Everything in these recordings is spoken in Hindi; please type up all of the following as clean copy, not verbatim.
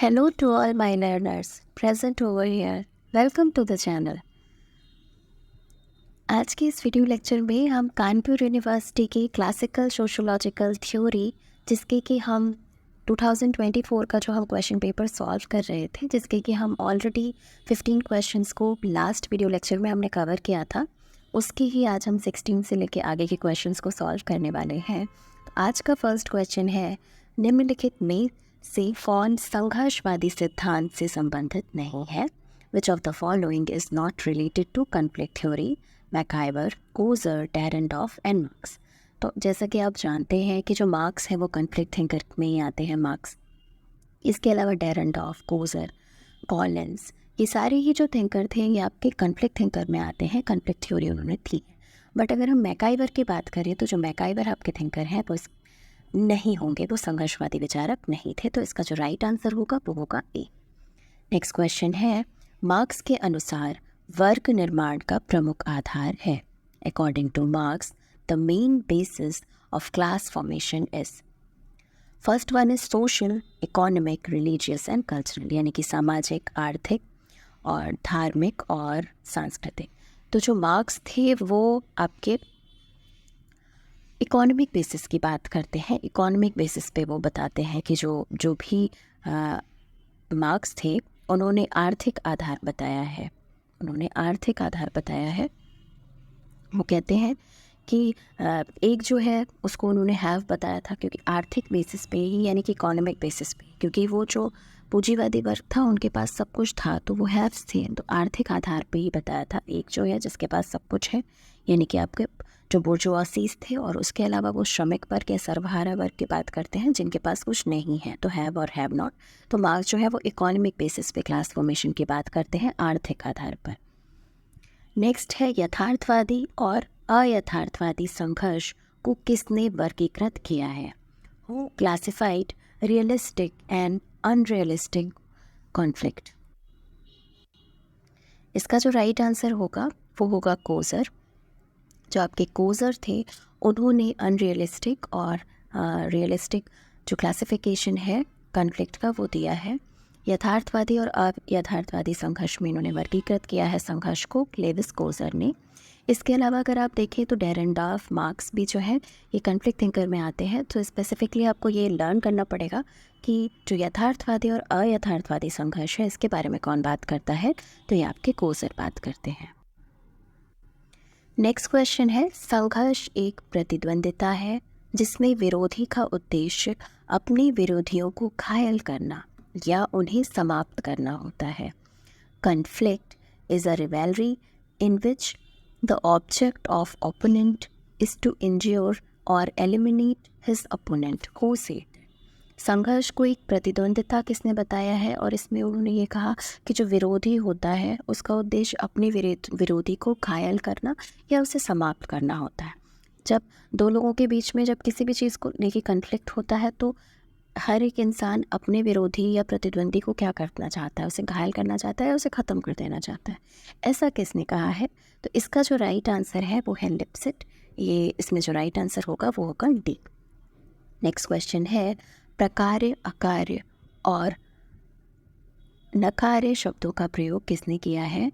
Hello to all my learners present over here. Welcome to the channel. आज के इस वीडियो लेक्चर में हम कानपुर यूनिवर्सिटी की क्लासिकल सोशोलॉजिकल थ्योरी जिसके कि हम 2024 का जो हम क्वेश्चन पेपर सॉल्व कर रहे थे, जिसके कि हम ऑलरेडी 15 क्वेश्चंस को लास्ट वीडियो लेक्चर में हमने कवर किया था, उसकी ही आज हम 16 से लेके आगे के क्वेश्चंस को सॉल्व करने वाले हैं। तो आज का फर्स्ट क्वेश्चन है, निम्नलिखित में से कौन संघर्षवादी सिद्धांत से संबंधित नहीं है? Which of the following is not related to conflict theory? MacIver, Coser, Dahrendorf and Marx. तो जैसा कि आप जानते हैं कि जो मार्क्स है वो कॉन्फ्लिक्ट थिंकर में ही आते हैं मार्क्स। इसके अलावा डेरेंडॉफ, कोजर, कॉलिन्स, ये सारे ही जो थिंकर थे ये आपके कॉन्फ्लिक्ट थिंकर में आते हैं, कॉन्फ्लिक्ट थ्योरी उन्होंने थी। बट अगर हम मैकाइवर की बात करें तो जो मैकाइवर आपके थिंकर हैं वो नहीं होंगे, वो संघर्षवादी विचारक नहीं थे। तो इसका जो राइट आंसर होगा वो होगा ए। नेक्स्ट क्वेश्चन है, मार्क्स के अनुसार वर्ग निर्माण का प्रमुख आधार है। According two marks the main basis of class formation is. First one is social, economic, religious and cultural, यानी कि सामाजिक, आर्थिक और धार्मिक और सांस्कृतिक। तो जो मार्क्स थे वो आपके इकोनॉमिक बेसिस की बात करते हैं। इकोनॉमिक बेसिस पे वो बताते हैं कि जो भी मार्क्स थे उन्होंने आर्थिक आधार बताया है। वो कहते हैं कि एक जो है उसको उन्होंने हैव बताया था, क्योंकि आर्थिक बेसिस पे ही, यानी कि इकोनॉमिक बेसिस पे, क्योंकि वो जो पूंजीवादी वर्ग था उनके पास सब कुछ था तो वो हैव्स थे, तो आर्थिक आधार पे ही बताया था। एक जो है जिसके पास सब कुछ है, यानी कि आपके जो बुर्जुआसीज थे, और उसके अलावा वो श्रमिक वर्ग या सर्वहारा वर्ग की बात करते हैं जिनके पास कुछ नहीं है, तो हैव और हैव नॉट। तो मार्क्स जो है वो इकोनॉमिक बेसिस पे क्लास फॉर्मेशन की बात करते हैं, आर्थिक आधार पर। नेक्स्ट है, यथार्थवादी और अयथार्थवादी संघर्ष को किसने वर्गीकृत किया है? Who classified realistic and unrealistic conflict? इसका जो राइट आंसर होगा वो होगा कोजर। जो आपके कोजर थे उन्होंने अनरियलिस्टिक और रियलिस्टिक जो क्लासिफिकेशन है कॉन्फ्लिक्ट का वो दिया है। यथार्थवादी और अयथार्थवादी संघर्ष में इन्होंने वर्गीकृत किया है संघर्ष को लेविस कोजर ने। इसके अलावा अगर आप देखें तो डेरेंडॉफ, मार्क्स भी जो है ये कॉन्फ्लिक्ट थिंकर में आते हैं। तो स्पेसिफिकली आपको ये लर्न करना पड़ेगा कि जो यथार्थवादी और अयथार्थवादी संघर्ष है इसके बारे में कौन बात करता है, तो ये आपके कोजर बात करते हैं। नेक्स्ट क्वेश्चन है, संघर्ष एक प्रतिद्वंदिता है जिसमें विरोधी का उद्देश्य अपने विरोधियों को घायल करना या उन्हें समाप्त करना होता है। Conflict is a rivalry in which the object of opponent is to injure और eliminate his opponent. Who said? संघर्ष को एक प्रतिद्वंदिता किसने बताया है? और इसमें उन्होंने ये कहा कि जो विरोधी होता है उसका उद्देश्य अपने विरोधी को घायल करना या उसे समाप्त करना होता है। जब दो लोगों के बीच में जब किसी भी चीज़ को लेके कॉन्फ्लिक्ट होता है तो हर एक इंसान अपने विरोधी या प्रतिद्वंदी को क्या करना चाहता है? उसे घायल करना चाहता है, उसे ख़त्म कर देना चाहता है। ऐसा किसने कहा है? तो इसका जो राइट आंसर है वो है लिप्सिट। ये इसमें जो राइट आंसर होगा वो होगा डी। नेक्स्ट क्वेश्चन है, प्रकार्य, अकार्य और नकार्य शब्दों का प्रयोग किसने किया है?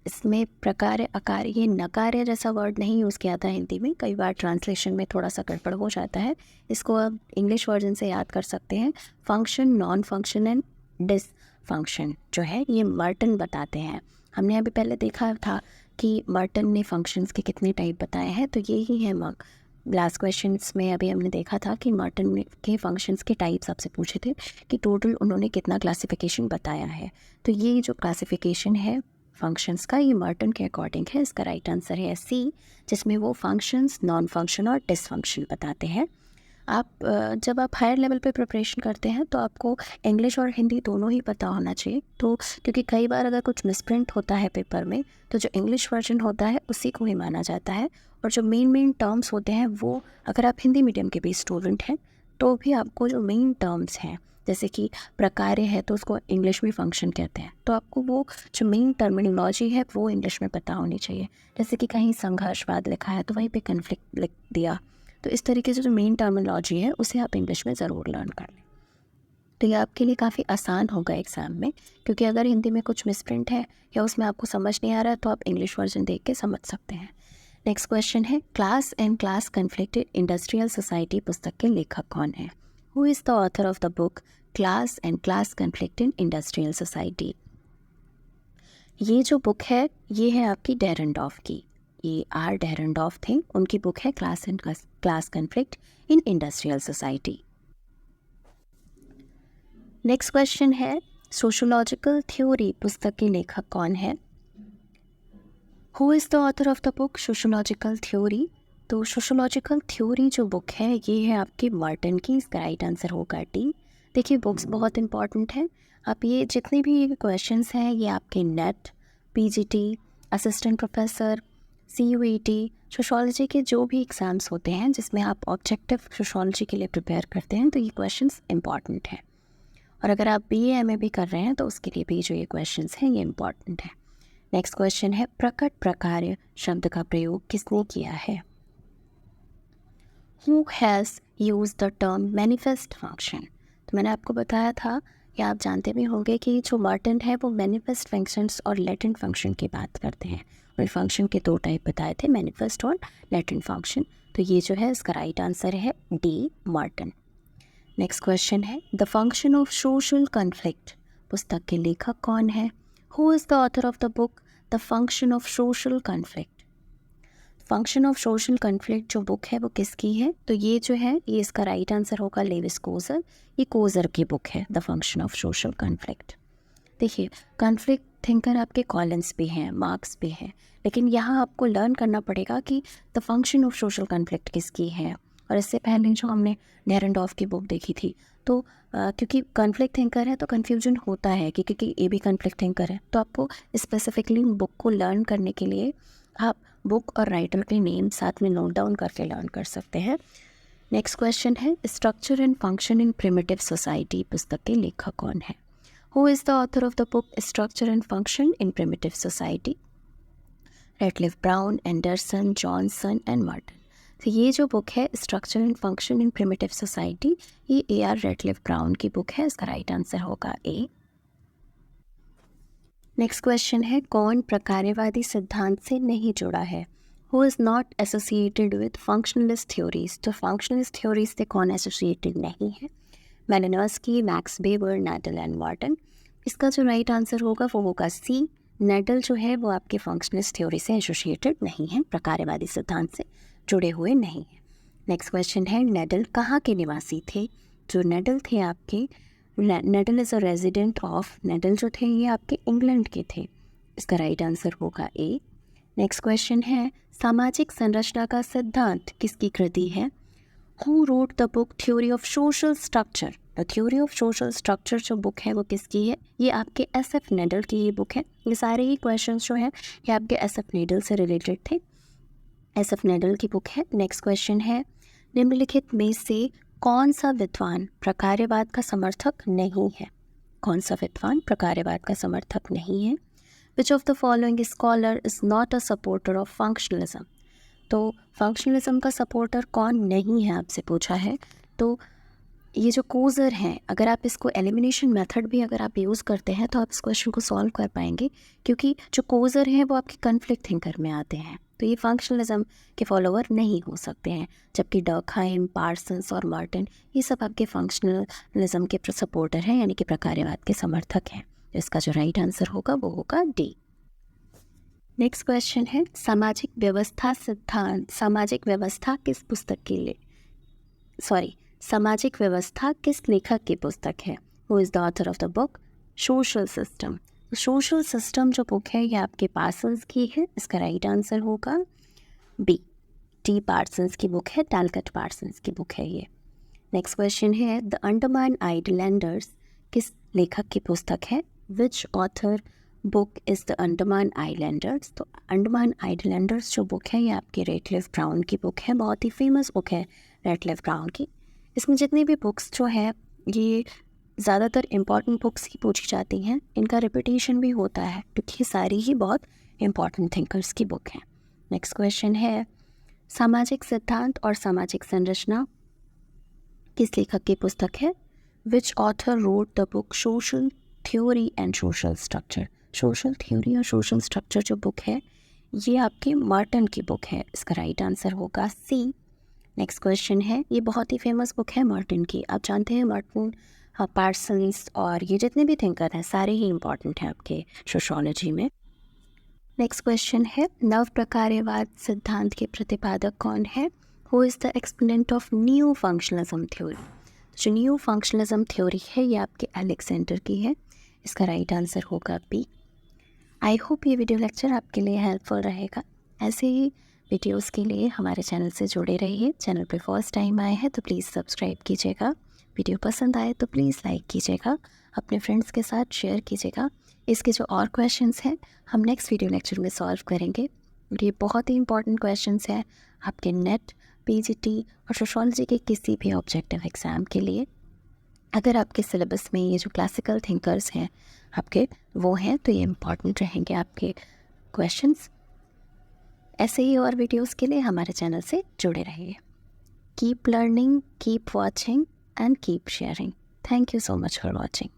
इसमें प्रकार्य, अकार्य, ये नकार्य जैसा वर्ड नहीं यूज़ किया था हिंदी में, कई बार ट्रांसलेशन में थोड़ा सा गड़बड़ हो जाता है। इसको आप इंग्लिश वर्जन से याद कर सकते हैं। Function, non function and dysfunction जो है ये मर्टन बताते हैं। हमने अभी पहले देखा था कि मर्टन ने फंक्शंस के कितने टाइप बताए हैं, तो ये ही है लास्ट क्वेश्चंस में अभी हमने देखा था कि मर्टन के फंक्शंस के टाइप्स आपसे पूछे थे कि टोटल उन्होंने कितना क्लासिफिकेशन बताया है। तो ये जो क्लासिफिकेशन है फंक्शंस का ये मर्टन के अकॉर्डिंग है। इसका राइट आंसर है सी, जिसमें वो फंक्शंस, नॉन फंक्शन और डिसफंक्शन बताते हैं। आप जब आप हायर लेवल पे प्रिपरेशन करते हैं तो आपको इंग्लिश और हिंदी दोनों ही पता होना चाहिए। तो क्योंकि कई बार अगर कुछ मिसप्रिंट होता है पेपर में तो जो इंग्लिश वर्जन होता है उसी को ही माना जाता है, और जो मेन टर्म्स होते हैं वो, अगर आप हिंदी मीडियम के भी स्टूडेंट हैं तो भी आपको जो मेन टर्म्स हैं, जैसे कि प्रकार्य है तो उसको इंग्लिश में फंक्शन कहते हैं, तो आपको वो जो मेन टर्मिनोलॉजी है वो इंग्लिश में पता होनी चाहिए। जैसे कि कहीं संघर्षवाद लिखा है तो वहीं पे कन्फ्लिक्ट लिख दिया, तो इस तरीके से जो मेन टर्मिनोलॉजी है उसे आप इंग्लिश में ज़रूर लर्न कर लें। तो ये आपके लिए काफ़ी आसान होगा एग्ज़ाम में, क्योंकि अगर हिंदी में कुछ मिसप्रिंट है या उसमें आपको समझ नहीं आ रहा है तो आप इंग्लिश वर्जन देख के समझ सकते हैं। नेक्स्ट क्वेश्चन है, class and class conflict in industrial society पुस्तक के लेखक कौन है? Who is the author of the book class and class conflict in industrial society? ये जो बुक है ये है आपकी डेरेंडॉफ की, ये आर डेरेंडॉफ थे, उनकी बुक है class and class conflict in industrial society. Next question है, सोशोलॉजिकल थ्योरी पुस्तक के लेखक कौन है? Who is the author of the book sociological theory? तो सोशोलॉजिकल थ्योरी जो बुक है ये है आपकी मर्टन की, इसका राइट आंसर होगा डी। देखिए बुक्स बहुत इंपॉर्टेंट है, आप ये जितने भी क्वेश्चंस हैं ये आपके net, PGT, assistant professor, CUET, sociology के जो भी एग्ज़ाम्स होते हैं जिसमें आप ऑब्जेक्टिव सोशोलॉजी के लिए प्रिपेयर करते हैं तो ये क्वेश्चंस इंपॉर्टेंट हैं। और अगर आप BA MA भी कर रहे हैं तो उसके लिए भी जो ये क्वेश्चंस हैं ये इंपॉर्टेंट है। नेक्स्ट क्वेश्चन है, प्रकट प्रकार्य शब्द का प्रयोग किसने किया है? Who has used the term manifest function? तो मैंने आपको बताया था या आप जानते भी होंगे कि जो मर्टन है वो मैनिफेस्ट फंक्शंस और लेटेंट फंक्शन की बात करते हैं, और फंक्शन के 2 टाइप बताए थे, मैनिफेस्ट और लेटेंट फंक्शन। तो ये जो है इसका राइट आंसर है डी, मर्टन। नेक्स्ट क्वेश्चन है, the function of social conflict पुस्तक के लेखक कौन है? Who is the author of the book the function of social conflict? Function of social conflict जो बुक है वो किसकी है? तो ये जो है ये इसका राइट आंसर होगा लेविस कोजर, ये कोजर की बुक है the function of social conflict. देखिए कन्फ्लिक्ट थिंकर आपके कॉलिंस भी हैं, मार्क्स भी हैं, लेकिन यहाँ आपको लर्न करना पड़ेगा कि the function of social conflict किसकी है। और इससे पहले जो हमने डेरेंडॉफ की बुक देखी थी तो क्योंकि कन्फ्लिक्ट थिंकर है तो कन्फ्यूजन होता है कि क्योंकि ये भी कन्फ्लिक्ट थिंकर है, तो आपको स्पेसिफिकली बुक को लर्न करने के लिए आप बुक और राइटर के नेम साथ में नोट डाउन करके लर्न कर सकते हैं। नेक्स्ट क्वेश्चन है, structure and function in primitive society पुस्तक के लेखक कौन है? Who is the author of the book structure and function in primitive society? Radcliffe Brown, Anderson, Johnson and Merton. तो ये जो बुक है structure and function in primitive society, ये AR रेडक्लिफ ब्राउन की बुक है, इसका राइट आंसर होगा ए। नेक्स्ट क्वेश्चन है, कौन प्रकार्यवादी सिद्धांत से नहीं जुड़ा है? Who is not associated with functionalist theories? तो फंक्शनलिस्ट थ्योरीज से कौन एसोसिएटेड नहीं है? Malinowski, Max Weber, Nadel and Merton. इसका जो राइट आंसर होगा वो होगा सी, नेडल जो है वो आपके फंक्शनलिस्ट थ्योरी से एसोसिएटेड नहीं है, प्रकार्यवादी सिद्धांत से जुड़े हुए नहीं हैं। नेक्स्ट क्वेश्चन है, नेडल कहाँ के निवासी थे? जो नेडल थे आपके, needle is a resident of, needle जो थे ये आपके इंग्लैंड के थे, इसका राइट आंसर होगा ए। नेक्स्ट क्वेश्चन है, सामाजिक संरचना का सिद्धांत किसकी कृति है? Who wrote the book theory of social structure? The theory of social structure जो बुक है वो किसकी है? ये आपके SF नेडल की ये बुक है। ये सारे ही क्वेश्चंस जो हैं ये आपके SF नेडल से रिलेटेड थे, SF नेडल की बुक है। नेक्स्ट क्वेश्चन है, निम्नलिखित में से कौन सा विद्वान प्रकार्यवाद का समर्थक नहीं है? कौन सा विद्वान प्रकार्यवाद का समर्थक नहीं है? Which of the following scholar is not a supporter of functionalism? तो फंक्शनलिज्म का सपोर्टर कौन नहीं है आपसे पूछा है। तो ये जो कोजर हैं, अगर आप इसको एलिमिनेशन मेथड भी अगर आप यूज़ करते हैं तो आप इस क्वेश्चन को सॉल्व कर पाएंगे, क्योंकि जो कोजर हैं वो आपके कन्फ्लिक्ट थिंकर में आते हैं, तो ये फंक्शनलिज्म के फॉलोवर नहीं हो सकते हैं। जबकि डर्कहाइम, पार्सन्स और मर्टन ये सब आपके फंक्शनलिज्म के सपोर्टर हैं, यानी कि प्रकार्यवाद के समर्थक हैं। तो इसका जो राइट आंसर होगा वो होगा डी। नेक्स्ट क्वेश्चन है, सामाजिक व्यवस्था सिद्धांत, सामाजिक व्यवस्था किस पुस्तक के लिए सामाजिक व्यवस्था किस लेखक की पुस्तक है? Who is the author of the book social system? Social system जो बुक है ये आपके पार्सन्स की है, इसका राइट आंसर होगा बी, टी पार्सन्स की बुक है, टैलकट पार्सन्स की बुक है ये। नेक्स्ट क्वेश्चन है, द अंडमान आइलैंडर्स किस लेखक की पुस्तक है? विच author book is the Andaman Islanders? तो अंडमान आइलैंडर्स जो बुक है ये आपके रेडक्लिफ ब्राउन की बुक है, बहुत ही फेमस बुक है रेडक्लिफ ब्राउन की। इसमें जितनी भी बुक्स जो है ये ज़्यादातर इम्पॉर्टेंट बुक्स ही पूछी जाती हैं, इनका रिपीटेशन भी होता है क्योंकि सारी ही बहुत इम्पॉर्टेंट थिंकर्स की बुक हैं। नेक्स्ट क्वेश्चन है, सामाजिक सिद्धांत और सामाजिक संरचना किस लेखक की पुस्तक है? विच author wrote the book social theory and social structure. Social theory और सोशल स्ट्रक्चर जो बुक है ये आपकी मार्टन की बुक है। इसका राइट आंसर होगा सी। नेक्स्ट क्वेश्चन है, ये बहुत ही फेमस बुक है मार्टन की। आप जानते हैं मार्टन पार्सन्स और ये जितने भी थिंकर हैं सारे ही इंपॉर्टेंट हैं आपके सोशोलॉजी में। नेक्स्ट क्वेश्चन है, नव प्रकार्यवाद सिद्धांत के प्रतिपादक कौन है? Who is the exponent of new functionalism theory. जो न्यू फंक्शनलिज्म थ्योरी है ये आपके अलेक्जेंडर की है। इसका राइट आंसर होगा बी। आई होप ये वीडियो लेक्चर आपके लिए हेल्पफुल रहेगा। ऐसे ही वीडियोस के लिए हमारे चैनल से जुड़े रहिए। चैनल पे फर्स्ट टाइम आए हैं तो प्लीज़ सब्सक्राइब कीजिएगा। वीडियो पसंद आए तो प्लीज़ लाइक कीजिएगा, अपने फ्रेंड्स के साथ शेयर कीजिएगा। इसके जो और क्वेश्चंस हैं हम नेक्स्ट वीडियो लेक्चर में सॉल्व करेंगे और ये बहुत ही इंपॉर्टेंट क्वेश्चंस हैं आपके नेट, पीजीटी और सोशोलॉजी के किसी भी ऑब्जेक्टिव एग्ज़ाम के लिए। अगर आपके सिलेबस में ये जो क्लासिकल थिंकर्स हैं आपके वो हैं तो ये इम्पॉर्टेंट रहेंगे आपके क्वेश्चंस। ऐसे ही और वीडियोस के लिए हमारे चैनल से जुड़े रहिए। Keep learning, keep watching and keep sharing. Thank you so much for watching.